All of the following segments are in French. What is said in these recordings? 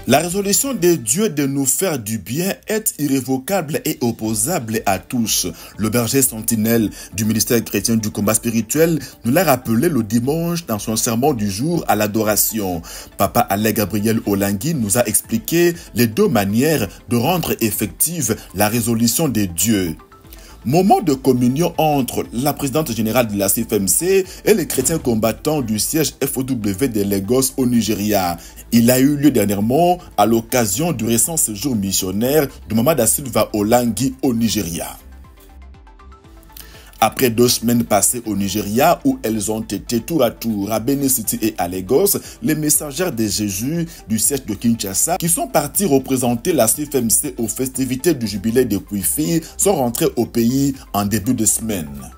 La résolution de Dieu de nous faire du bien est irrévocable et opposable à tous. Le berger sentinelle du ministère chrétien du combat spirituel nous l'a rappelé le dimanche dans son sermon du jour à l'adoration. Papa Alain Gabriel Olangui nous a expliqué les deux manières de rendre effective la résolution de Dieu. Moment de communion entre la présidente générale de la CFMC et les chrétiens combattants du siège FOW de Lagos au Nigeria. Il a eu lieu dernièrement à l'occasion du récent séjour missionnaire de Mama Da Silva Olangui au Nigeria. Après 2 semaines passées au Nigeria où elles ont été tour à tour à Benin City et à Lagos, les messagères de Jésus du siège de Kinshasa qui sont partis représenter la CFMC aux festivités du jubilé de Kwifi sont rentrés au pays en début de semaine.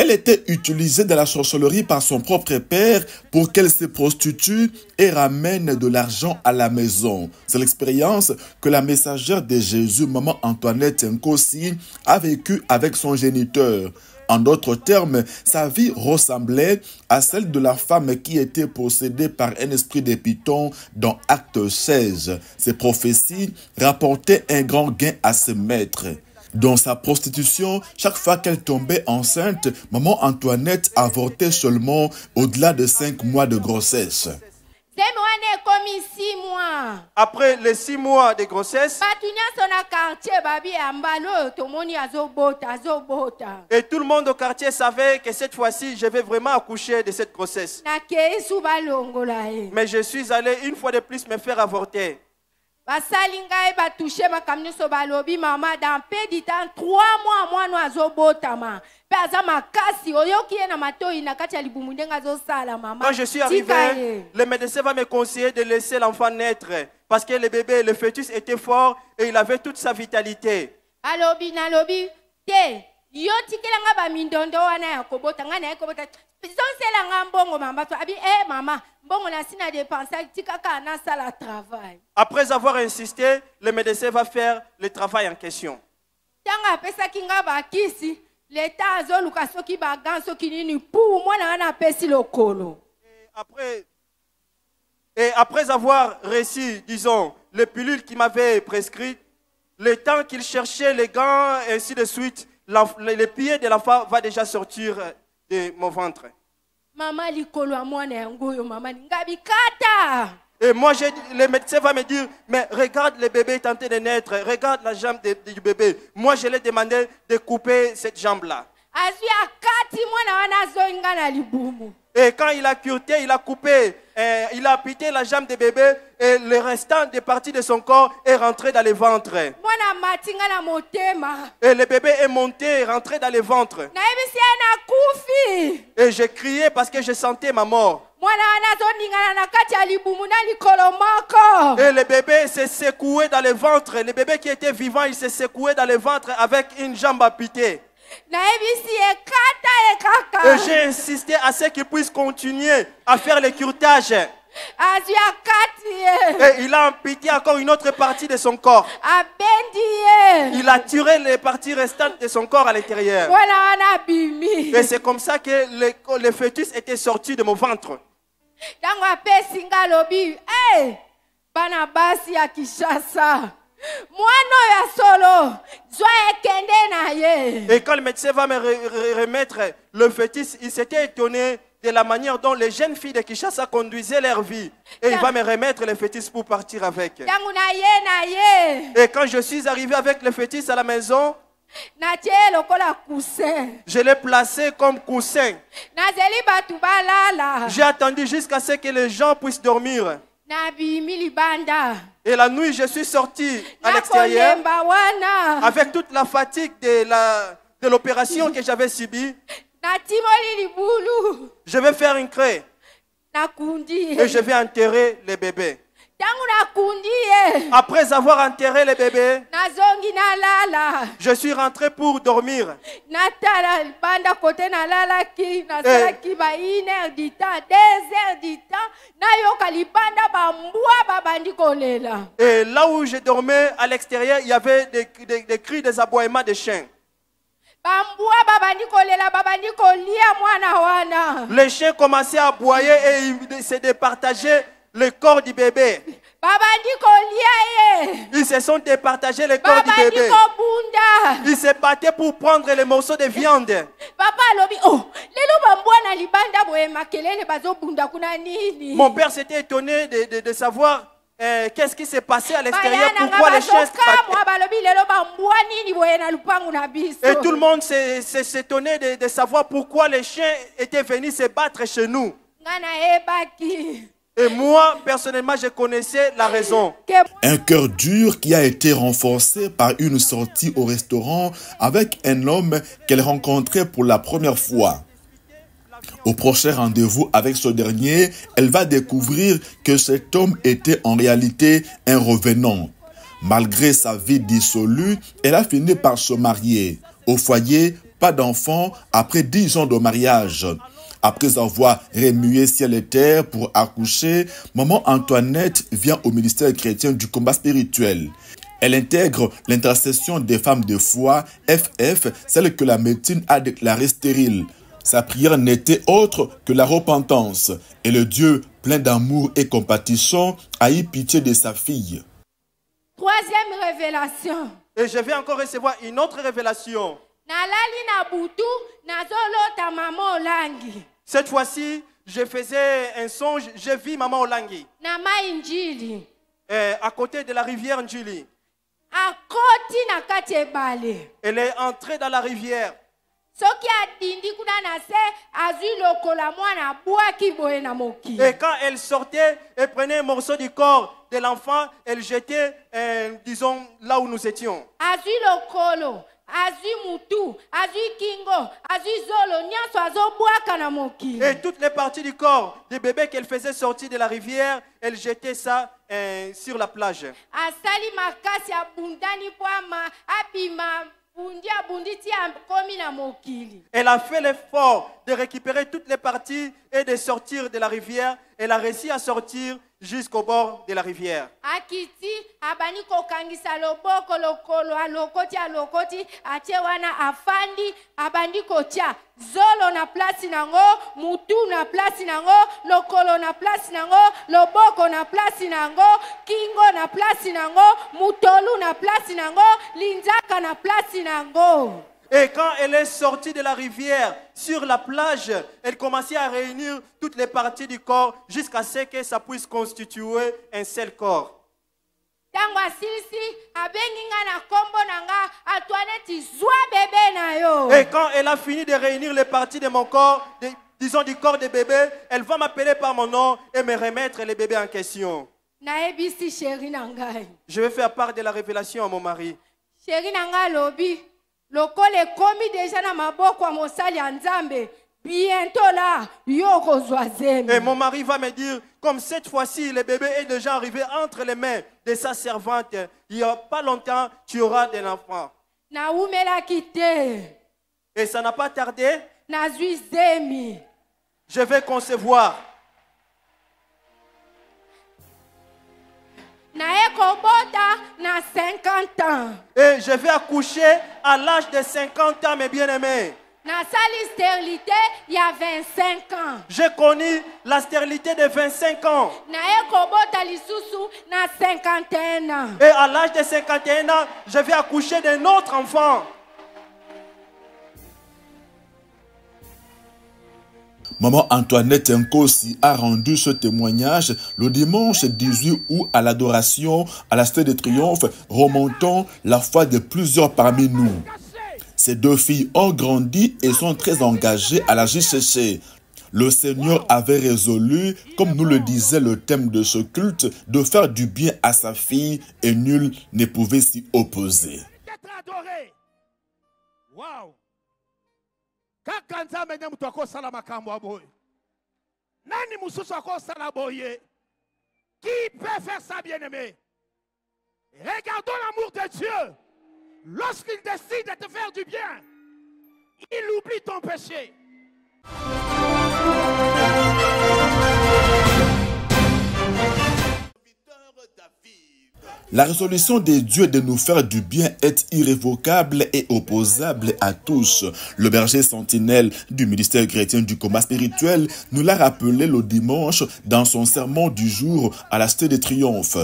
Elle était utilisée dans la sorcellerie par son propre père pour qu'elle se prostitue et ramène de l'argent à la maison. C'est l'expérience que la messagère de Jésus, Maman Antoinette Nkosi, a vécue avec son géniteur. En d'autres termes, sa vie ressemblait à celle de la femme qui était possédée par un esprit de python dans Acte 16. Ces prophéties rapportaient un grand gain à ses maîtres. Dans sa prostitution, chaque fois qu'elle tombait enceinte, Maman Antoinette avortait seulement au-delà de 5 mois de grossesse. Après les 6 mois de grossesse, et tout le monde au quartier savait que cette fois-ci, je vais vraiment accoucher de cette grossesse. Mais je suis allé une fois de plus me faire avorter. Basalinga ba touché ba kamniso ba lobi mama dans peu de temps 3 mois moi no azobotama pe azama kasi oyoki na matoi na kati ya libumundenga zo sala mama. Quand je suis arrivé, le médecin va me conseiller de laisser l'enfant naître parce que le bébé, le fœtus était fort et il avait toute sa vitalité. Alobi na lobi te yoti kelanga ba mindondo wana ya kobota ngana ya kobota bizonsela ngambongo mama to abi mama. Après avoir insisté, le médecin va faire le travail en question. Et après avoir reçu, disons, les pilules qu'il m'avait prescrites, le temps qu'il cherchait les gants et ainsi de suite, les pieds de l'enfant va déjà sortir de mon ventre. Et moi, le médecin va me dire, mais regarde le bébé est en train de naître, regarde la jambe du bébé. Moi, je lui ai demandé de couper cette jambe-là. Et quand il a curté, il a coupé, il a piqué la jambe du bébé et le restant des parties de son corps est rentré dans le ventre. Et le bébé est monté et rentré dans le ventre. Et j'ai crié parce que je sentais ma mort. Et le bébé s'est secoué dans le ventre. Le bébé qui était vivant, il s'est secoué dans le ventre avec une jambe amputée. Et j'ai insisté à ce qu'il puisse continuer à faire le curtage. Et il a amputé encore une autre partie de son corps. Il a tiré les parties restantes de son corps à l'intérieur. Et c'est comme ça que le fœtus était sorti de mon ventre. Et quand le médecin va me remettre le fœtus, il s'était étonné de la manière dont les jeunes filles de Kinshasa conduisaient leur vie. Et il va me remettre le fœtus pour partir avec. Et quand je suis arrivé avec le fœtus à la maison, je l'ai placé comme coussin. J'ai attendu jusqu'à ce que les gens puissent dormir. Et la nuit, je suis sorti à l'extérieur avec toute la fatigue de l'opération que j'avais subie. Je vais faire une craie et je vais enterrer le bébé. Après avoir enterré le bébé, je suis rentré pour dormir. Et là où je dormais, à l'extérieur, il y avait des cris, des aboiements de chiens. Les chiens commençaient à aboyer et ils se départageaient le corps du bébé. Ils se sont départagés le corps du bébé. Ils se battaient pour prendre les morceaux de viande. Mon père s'était étonné de savoir qu'est-ce qui s'est passé à l'extérieur, pourquoi les chiens se battaient. Et tout le monde s'étonnait de savoir pourquoi les chiens étaient venus se battre chez nous. Et moi, personnellement, je connaissais la raison. Un cœur dur qui a été renforcé par une sortie au restaurant avec un homme qu'elle rencontrait pour la première fois. Au prochain rendez-vous avec ce dernier, elle va découvrir que cet homme était en réalité un revenant. Malgré sa vie dissolue, elle a fini par se marier. Au foyer, pas d'enfant après 10 ans de mariage. Après avoir remué ciel et terre pour accoucher, maman Antoinette vient au ministère chrétien du combat spirituel. Elle intègre l'intercession des femmes de foi, FF, celle que la médecine a déclarée stérile. Sa prière n'était autre que la repentance. Et le Dieu, plein d'amour et compassion, a eu pitié de sa fille. Troisième révélation. Et je vais encore recevoir une autre révélation. Cette fois-ci, je faisais un songe, je vis maman Olangi. À côté de la rivière Njili. Elle est entrée dans la rivière. Et quand elle sortait, elle prenait un morceau du corps de l'enfant, elle jetait, disons, là où nous étions. Et toutes les parties du corps des bébés qu'elle faisait sortir de la rivière, elle jetait ça sur la plage. Elle a fait l'effort de récupérer toutes les parties et de sortir de la rivière. Elle a réussi à sortir jusqu'au bord de la rivière. Zolo na place nango, mutu na place nango, lokolo na place nango, loboko na place nango, kingo na place nango, mutolu na place nango, linzaka na place nango. Et quand elle est sortie de la rivière sur la plage, elle commençait à réunir toutes les parties du corps jusqu'à ce que ça puisse constituer un seul corps. Et quand elle a fini de réunir les parties de mon corps, disons du corps des bébés, elle va m'appeler par mon nom et me remettre les bébés en question. Je vais faire part de la révélation à mon mari. Bientôt là, et mon mari va me dire, comme cette fois-ci, le bébé est déjà arrivé entre les mains de sa servante, il n'y a pas longtemps, tu auras des enfants. Et ça n'a pas tardé. Je vais concevoir. Et je vais accoucher à l'âge de 50 ans, mes bien-aimés. Il y a 25 ans. J'ai connu la stérilité de 25 ans. Et à l'âge de 51 ans, je vais accoucher d'un autre enfant. Maman Antoinette Nkosi a rendu ce témoignage le dimanche 18 août à l'adoration à la Stèle de Triomphe, remontant la foi de plusieurs parmi nous. Ces deux filles ont grandi et sont très engagées à la JCC. Le Seigneur avait résolu, comme nous le disait le thème de ce culte, de faire du bien à sa fille et nul ne pouvait s'y opposer. Wow. Qui peut faire ça, bien-aimé? Regardons l'amour de Dieu. Lorsqu'il décide de te faire du bien, il oublie ton péché. La résolution de Dieu de nous faire du bien est irrévocable et opposable à tous. Le berger sentinelle du ministère chrétien du combat spirituel nous l'a rappelé le dimanche dans son sermon du jour à la Cité de Triomphe.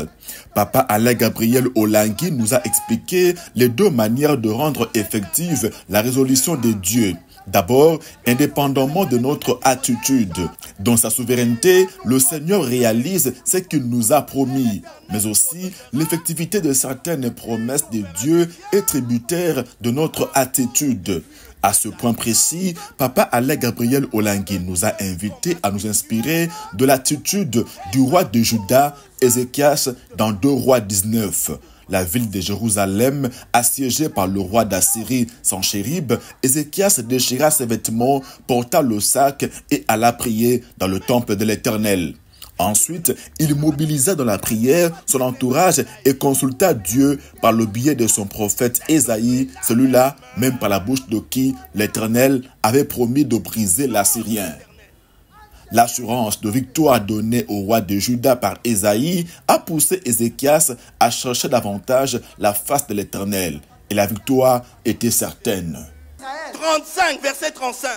Papa Alain Gabriel Olangui nous a expliqué les deux manières de rendre effective la résolution de Dieu. D'abord, indépendamment de notre attitude. Dans sa souveraineté, le Seigneur réalise ce qu'il nous a promis. Mais aussi, l'effectivité de certaines promesses de Dieu est tributaire de notre attitude. À ce point précis, Papa Alain Gabriel Olangui nous a invités à nous inspirer de l'attitude du roi de Juda, Ézéchias, dans 2 Rois 19. La ville de Jérusalem, assiégée par le roi d'Assyrie, Sanchérib, Ézéchias déchira ses vêtements, porta le sac et alla prier dans le temple de l'Éternel. Ensuite, il mobilisa dans la prière son entourage et consulta Dieu par le biais de son prophète Ésaïe, celui-là même par la bouche de qui l'Éternel avait promis de briser l'Assyrien. L'assurance de victoire donnée au roi de Juda par Ésaïe a poussé Ézéchias à chercher davantage la face de l'Éternel. Et la victoire était certaine. 35, verset 35.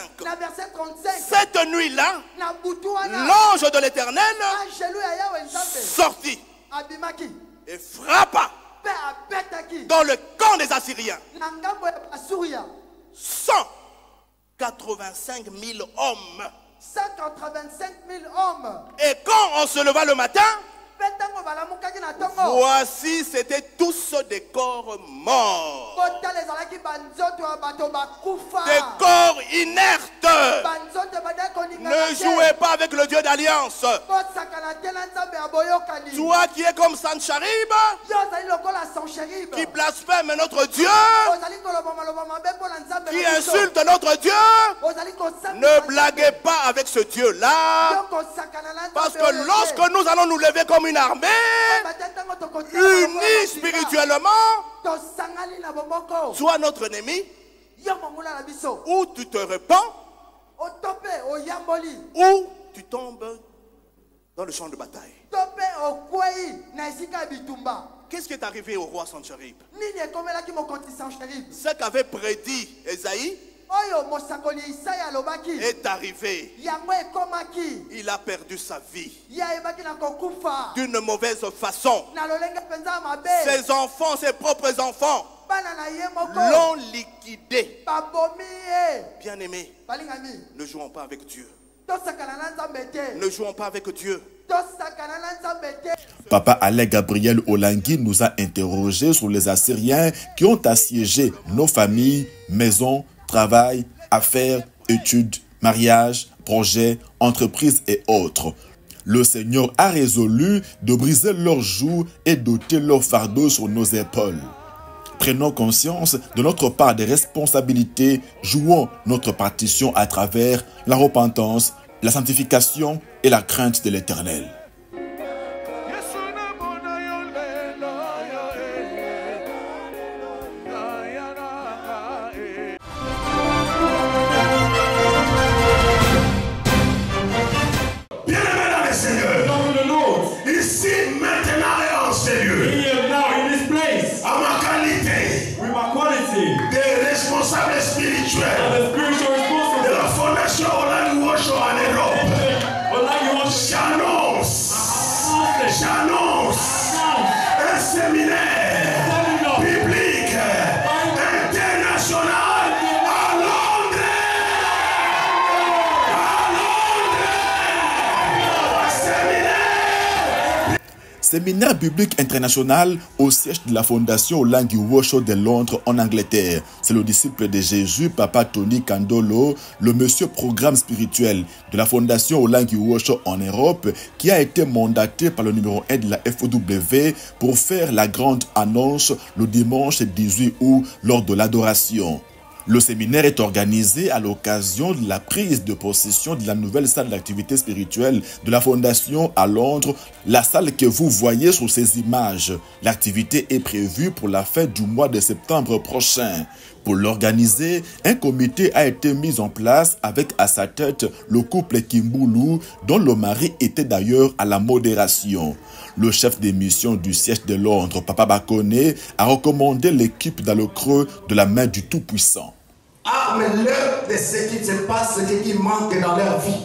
Cette nuit-là, l'ange de l'Éternel sortit et frappa dans le camp des Assyriens 185 000 hommes. 185 000 hommes. Et quand on se leva le matin, voici, c'était tous des corps morts. Des corps inertes. Ne jouez pas avec le Dieu d'alliance. Toi qui es comme Sanchérib, qui blasphème notre Dieu, qui insulte notre Dieu, ne blaguez pas avec ce Dieu-là. Parce que lorsque nous allons nous lever comme une armée, unie spirituellement, soit notre ennemi, ou tu te repens, ou tu tombes dans le champ de bataille. Qu'est-ce qui est arrivé au roi Sanchérib? Ce qu'avait prédit Ésaïe est arrivé. Il a perdu sa vie d'une mauvaise façon. Ses enfants, ses propres enfants, l'ont liquidé. Bien-aimés, ne jouons pas avec Dieu. Ne jouons pas avec Dieu. Papa Alain Gabriel Olangui nous a interrogés sur les Assyriens qui ont assiégé nos familles, maisons, travail, affaires, études, mariage, projets, entreprises et autres. Le Seigneur a résolu de briser leurs joues et d'ôter leur fardeau sur nos épaules. Prenons conscience de notre part des responsabilités, jouons notre partition à travers la repentance, la sanctification et la crainte de l'Éternel. De la fondation Olangui Wosho en Europe, j'annonce un séminaire public international à Londres. Séminaire biblique international au siège de la fondation Olangui Wosho de Londres en Angleterre. C'est le disciple de Jésus, Papa Tony Kandolo, le monsieur programme spirituel de la fondation Olangui Wosho en Europe, qui a été mandaté par le numéro 1 de la FOW pour faire la grande annonce le dimanche 18 août lors de l'adoration. Le séminaire est organisé à l'occasion de la prise de possession de la nouvelle salle d'activité spirituelle de la Fondation à Londres, la salle que vous voyez sur ces images. L'activité est prévue pour la fin du mois de septembre prochain. Pour l'organiser, un comité a été mis en place avec à sa tête le couple Kimboulou, dont le mari était d'ailleurs à la modération. Le chef des missions du siège de Londres, Papa Bakone, a recommandé l'équipe dans le creux de la main du Tout-Puissant. Arme-leur de ce qui se passe, ce qui manque dans leur vie.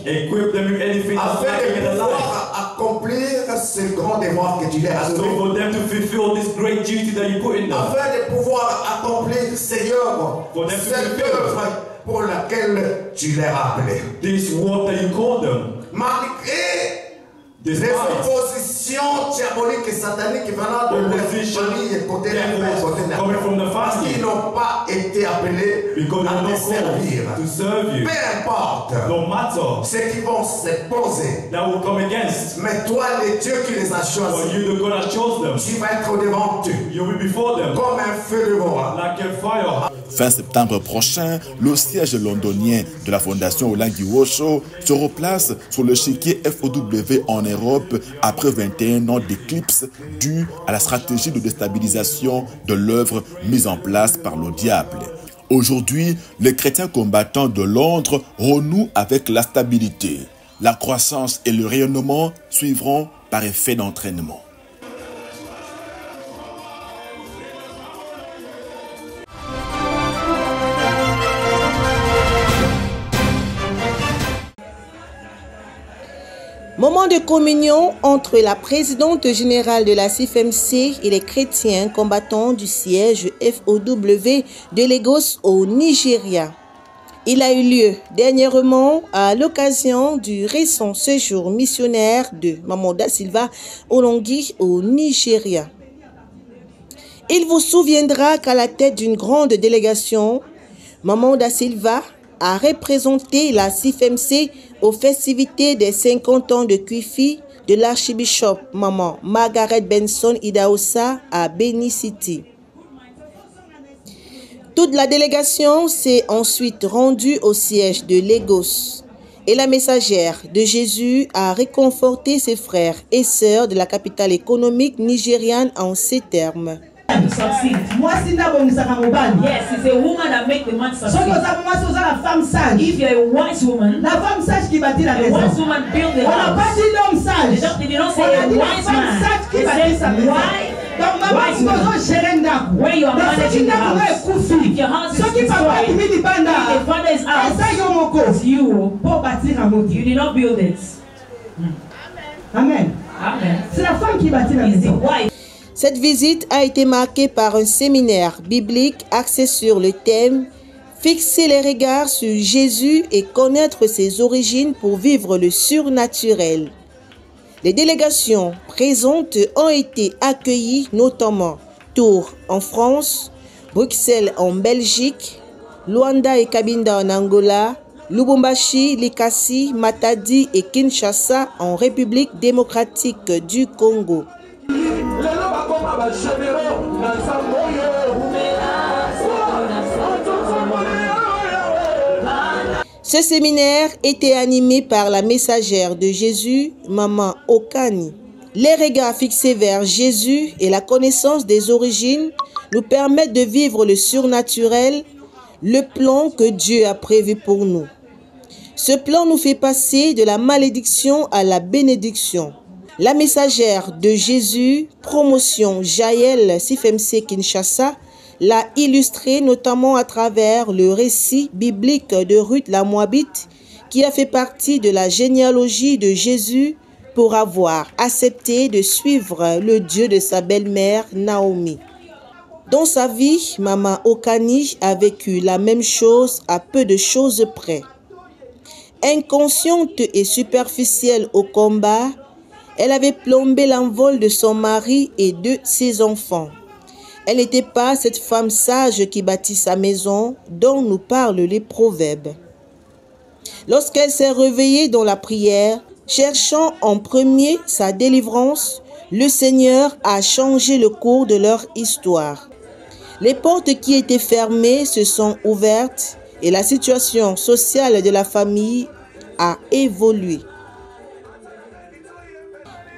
Afin de pouvoir accomplir ce grand devoir que tu leur as donné. Afin de pouvoir accomplir, Seigneur, cette œuvre pour laquelle tu les as appelés. Malgré des oppositions diaboliques et sataniques venant de leur famille et côté parce qu'ils n'ont pas été appelés à te servir. Peu importe ce qui vont se poser. Mais toi, le Dieu qui les a choisis, tu vas être devant eux comme un feu de bois. Fin septembre prochain, le siège londonien de la Fondation Olangi Osho se replace sur le chéquier FOW en Europe après 21 ans d'éclipse dû à la stratégie de déstabilisation de l'œuvre mise en place par le diable. Aujourd'hui, les chrétiens combattants de Londres renouent avec la stabilité. La croissance et le rayonnement suivront par effet d'entraînement. Moment de communion entre la présidente générale de la CIFMC et les chrétiens combattants du siège FOW de Lagos au Nigeria. Il a eu lieu dernièrement à l'occasion du récent séjour missionnaire de Maman Da Silva Olongi au Nigeria. Il vous souviendra qu'à la tête d'une grande délégation, Maman Da Silva a représenté la CIFMC aux festivités des 50 ans de Kwifi de l'archibishop Maman Margaret Benson Idahosa à Benin City. Toute la délégation s'est ensuite rendue au siège de Lagos et la messagère de Jésus a réconforté ses frères et sœurs de la capitale économique nigériane en ces termes. Yes, it's a woman that makes the man succeed. If you're a wise woman, a wise woman builds the house. They don't say a wise man. They say why? Wise woman. Where you are managing the house. If your house is destroyed, if your father is out, it's you. You did not build it. Amen. Amen. C'est la femme qui bâtit la maison. Cette visite a été marquée par un séminaire biblique axé sur le thème « Fixer les regards sur Jésus et connaître ses origines pour vivre le surnaturel ». Les délégations présentes ont été accueillies notamment Tours en France, Bruxelles en Belgique, Luanda et Cabinda en Angola, Lubumbashi, Likasi, Matadi et Kinshasa en République démocratique du Congo. Ce séminaire était animé par la messagère de Jésus, Maman Okani. Les regards fixés vers Jésus et la connaissance des origines nous permettent de vivre le surnaturel, le plan que Dieu a prévu pour nous. Ce plan nous fait passer de la malédiction à la bénédiction. La messagère de Jésus, promotion Jaël CIFMC Kinshasa, l'a illustré notamment à travers le récit biblique de Ruth la Moabite, qui a fait partie de la généalogie de Jésus pour avoir accepté de suivre le Dieu de sa belle-mère Naomi. Dans sa vie, Maman Okani a vécu la même chose à peu de choses près. Inconsciente et superficielle au combat, elle avait plombé l'envol de son mari et de ses enfants. Elle n'était pas cette femme sage qui bâtit sa maison dont nous parlent les proverbes. Lorsqu'elle s'est réveillée dans la prière, cherchant en premier sa délivrance, le Seigneur a changé le cours de leur histoire. Les portes qui étaient fermées se sont ouvertes et la situation sociale de la famille a évolué.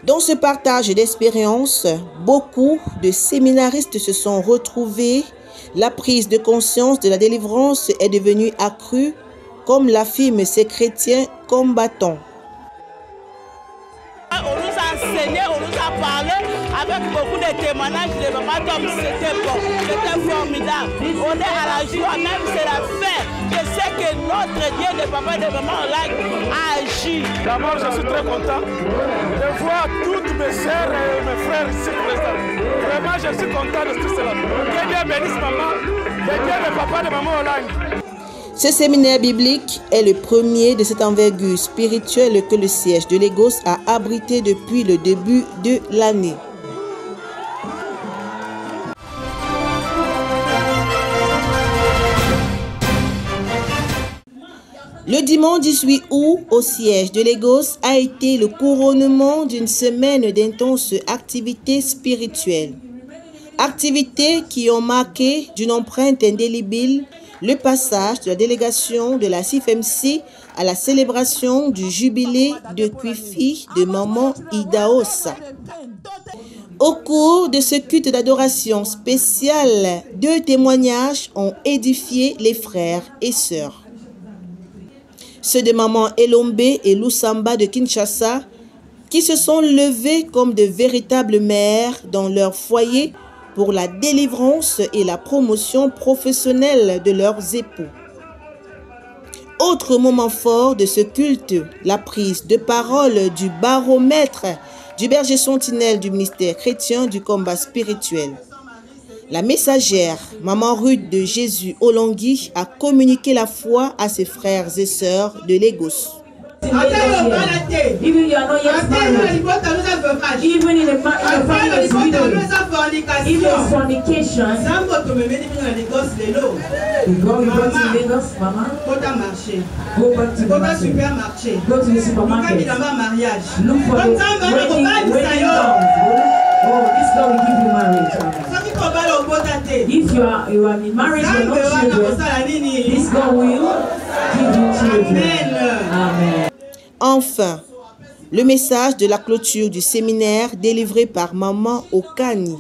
Dans ce partage d'expériences, beaucoup de séminaristes se sont retrouvés. La prise de conscience de la délivrance est devenue accrue, comme l'affirment ces chrétiens combattants. On nous a enseigné, on nous a parlé avec beaucoup de témoignages de maman comme c'était bon, c'était formidable. On est à la joie, même c'est la fête. Je sais que notre Dieu de papa et de maman a agi. D'abord, je suis très content de voir toutes mes sœurs et mes frères ici présents. Vraiment, je suis content de tout cela. Que Dieu bénisse maman, que Dieu de papa et de maman Olang. Ce séminaire biblique est le premier de cette envergure spirituelle que le siège de Lagos a abrité depuis le début de l'année. Le dimanche 18 août, au siège de Lagos, a été le couronnement d'une semaine d'intenses activités spirituelles. Activités qui ont marqué d'une empreinte indélébile le passage de la délégation de la CIFMC à la célébration du jubilé de Kwifi de Maman Idaosa. Au cours de ce culte d'adoration spécial, 2 témoignages ont édifié les frères et sœurs. Ceux de Maman Elombe et Lusamba de Kinshasa, qui se sont levés comme de véritables mères dans leur foyer pour la délivrance et la promotion professionnelle de leurs époux. Autre moment fort de ce culte, la prise de parole du baromètre du berger sentinelle du ministère chrétien du combat spirituel. La messagère, Maman Ruth de Jésus Olangui, a communiqué la foi à ses frères et sœurs de Lagos. Even you are not yet married, even in the family is widowed, even fornication. You go to Lagos, Mama. Go back to the market. Go to the supermarket. Look for the wedding dolls. Oh, this girl will give you marriage. If you are in marriage, you are not children. This girl will give you children. Amen. Enfin, le message de la clôture du séminaire délivré par Maman Okani.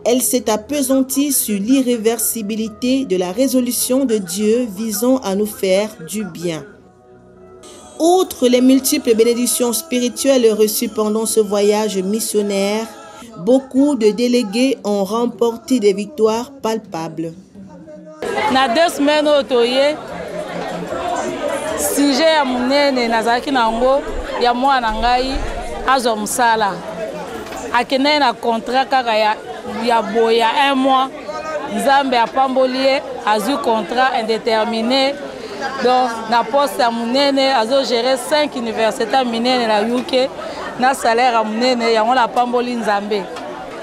Elle s'est appesantie sur l'irréversibilité de la résolution de Dieu visant à nous faire du bien. Outre les multiples bénédictions spirituelles reçues pendant ce voyage missionnaire, beaucoup de délégués ont remporté des victoires palpables. Na 2 semaines otoye sujet ya munene nazaki nango ya mwana ngai azo musala akene na contrat kaka ya boya 1 mois Nzambe apambolie azu contrat indéterminé donc na poste ya munene azo gérer 5 universités minene na UK na salaire ya munene yango la pamboli Nzambe.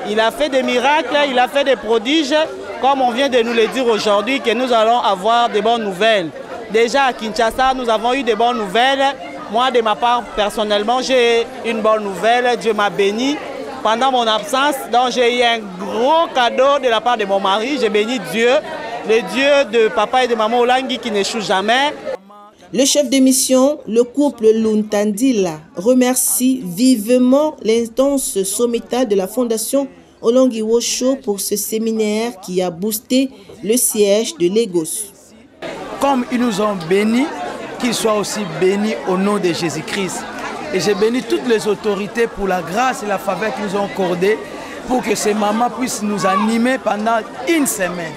Il a fait des miracles, il a fait des prodiges, comme on vient de nous le dire aujourd'hui, que nous allons avoir de bonnes nouvelles. Déjà à Kinshasa, nous avons eu de bonnes nouvelles. Moi, de ma part, personnellement, j'ai une bonne nouvelle. Dieu m'a béni pendant mon absence. Donc, j'ai eu un gros cadeau de la part de mon mari. J'ai béni Dieu, le Dieu de papa et de maman Olangi qui n'échoue jamais. Le chef de mission, le couple Luntandila, remercie vivement l'instance sommitale de la Fondation Olangi Wosho pour ce séminaire qui a boosté le siège de Lagos. Comme ils nous ont bénis, qu'ils soient aussi bénis au nom de Jésus-Christ. Et j'ai béni toutes les autorités pour la grâce et la faveur qu'ils nous ont accordée pour que ces mamans puissent nous animer pendant 1 semaine.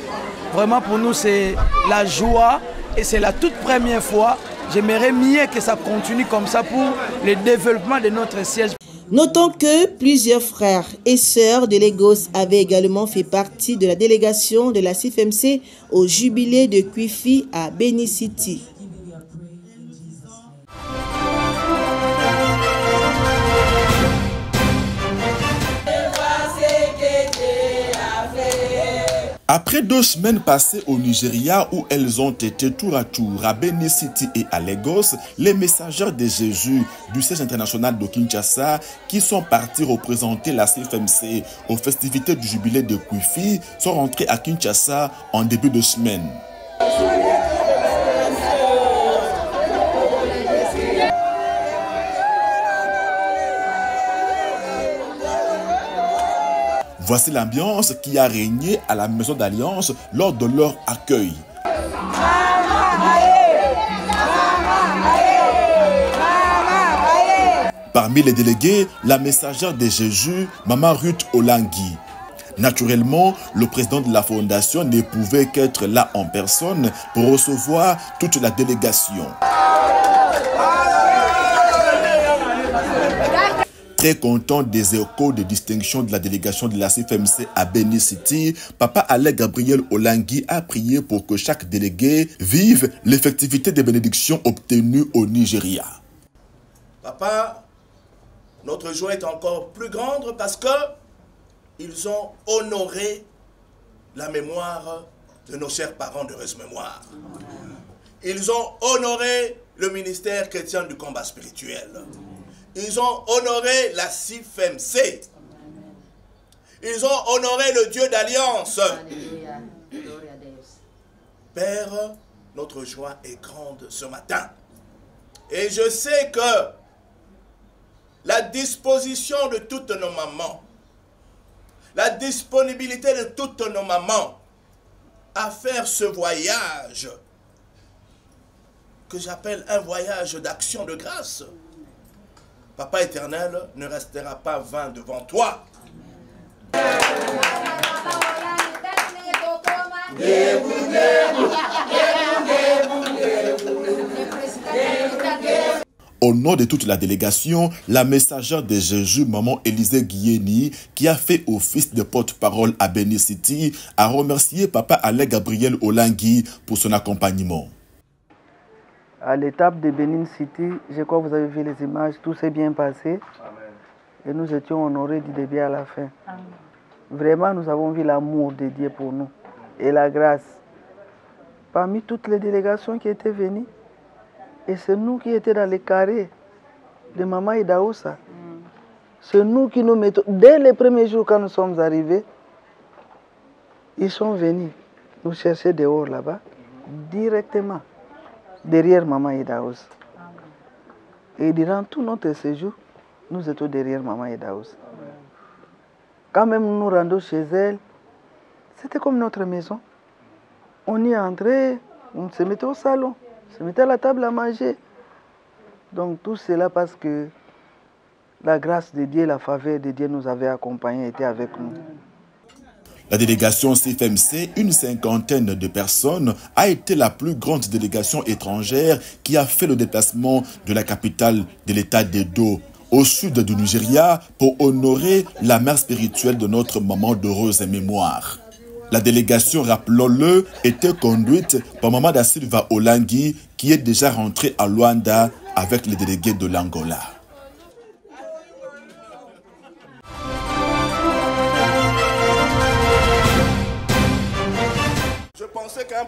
Vraiment pour nous c'est la joie et c'est la toute première fois. J'aimerais mieux que ça continue comme ça pour le développement de notre siège. Notons que plusieurs frères et sœurs de Lagos avaient également fait partie de la délégation de la CIFMC au jubilé de Kwifi à Benin City. Après 2 semaines passées au Nigeria où elles ont été tour à tour à Benin City et à Lagos, les messagères de Jésus du siège international de Kinshasa qui sont partis représenter la CFMC aux festivités du jubilé de Kwifi sont rentrés à Kinshasa en début de semaine. Voici l'ambiance qui a régné à la Maison d'Alliance lors de leur accueil. Parmi les délégués, la messagère de Jésus, Maman Ruth Olangui. Naturellement, le président de la fondation ne pouvait qu'être là en personne pour recevoir toute la délégation. Très content des échos de distinction de la délégation de la CFMC à Benin City, Papa Alain Gabriel Olangui a prié pour que chaque délégué vive l'effectivité des bénédictions obtenues au Nigeria. Papa, notre joie est encore plus grande parce que ils ont honoré la mémoire de nos chers parents d'heureuse mémoire. Ils ont honoré le ministère chrétien du combat spirituel. Ils ont honoré la CFMC. Ils ont honoré le Dieu d'Alliance. Père, notre joie est grande ce matin. Et je sais que la disposition de toutes nos mamans, la disponibilité de toutes nos mamans à faire ce voyage que j'appelle un voyage d'action de grâce, Papa éternel ne restera pas vain devant toi. Au nom de toute la délégation, la messagère de Jésus, Maman Élisée Guieni, qui a fait office de porte-parole à Benin City, a remercié Papa Alain Gabriel Olangui pour son accompagnement. À l'étape de Benin City, je crois que vous avez vu les images, tout s'est bien passé. Amen. Et nous étions honorés du début à la fin. Amen. Vraiment, nous avons vu l'amour de Dieu pour nous et la grâce. Parmi toutes les délégations qui étaient venues, et c'est nous qui étions dans les carrés de Maman Idaoussa. C'est nous qui nous mettons. Dès les premiers jours, quand nous sommes arrivés, ils sont venus nous chercher dehors là-bas, directement. Derrière Maman Idaoussa. Et durant tout notre séjour, nous étions derrière Maman Idaoussa. Quand même nous nous rendons chez elle, c'était comme notre maison. On y entrait, on se mettait au salon, on se mettait à la table à manger. Donc tout cela parce que la grâce de Dieu, la faveur de Dieu nous avait accompagnés, était avec nous. La délégation CFMC, une 50aine de personnes, a été la plus grande délégation étrangère qui a fait le déplacement de la capitale de l'État d'Edo au sud du Nigeria pour honorer la mère spirituelle de notre maman d'heureuse mémoire. La délégation, rappelons-le, était conduite par Maman da Silva Olangui qui est déjà rentrée à Luanda avec les délégués de l'Angola.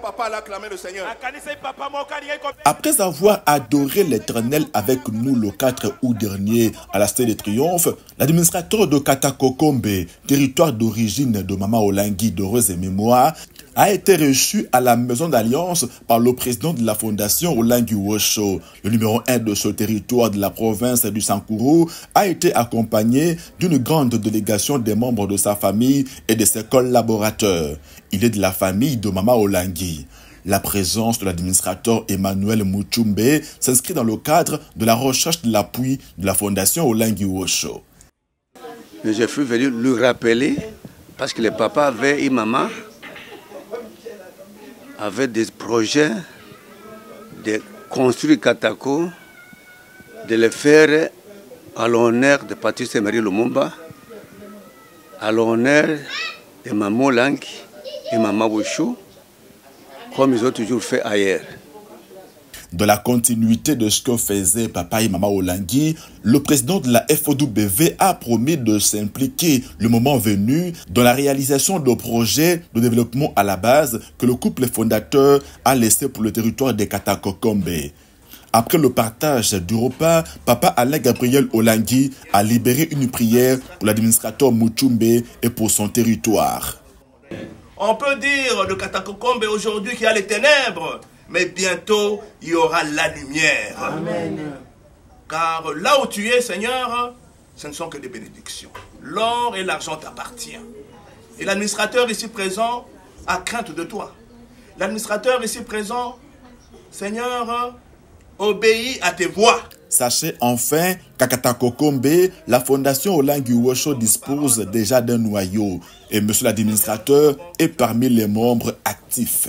Papa a acclamé le Seigneur. Après avoir adoré l'Éternel avec nous le 4 août dernier à la Stèle de Triomphe, l'administrateur de Katakokombe, territoire d'origine de Maman Olangui d'heureuse mémoire, a été reçu à la Maison d'Alliance par le président de la fondation Olangui Wosho. Le numéro 1 de ce territoire de la province du Sankourou a été accompagné d'une grande délégation des membres de sa famille et de ses collaborateurs. Il est de la famille de Maman Olangui. La présence de l'administrateur Emmanuel Muchumbe s'inscrit dans le cadre de la recherche de l'appui de la fondation Olangui Wosho. Je suis venu lui rappeler, parce que le papa avait et maman avait des projets de construire Katako, de le faire à l'honneur de Patrice Emery Lumumba, à l'honneur de Maman Olangui et Maman Wosho, comme ils ont toujours fait ailleurs. Dans la continuité de ce que faisait Papa et Maman Olangui, le président de la FOWB a promis de s'impliquer le moment venu dans la réalisation de projets de développement à la base que le couple fondateur a laissé pour le territoire des Katakokombe. Après le partage du repas, Papa Alain Gabriel Olangui a libéré une prière pour l'administrateur Muchumbe et pour son territoire. On peut dire de Katakokombe aujourd'hui qu'il y a les ténèbres, mais bientôt il y aura la lumière. Amen. Car là où tu es, Seigneur, ce ne sont que des bénédictions. L'or et l'argent t'appartiennent. Et l'administrateur ici présent a crainte de toi. L'administrateur ici présent, Seigneur, obéis à tes voix. Sachez enfin qu'à Katakokombe, la fondation Olangui Wosho dispose déjà d'un noyau et monsieur l'administrateur est parmi les membres actifs.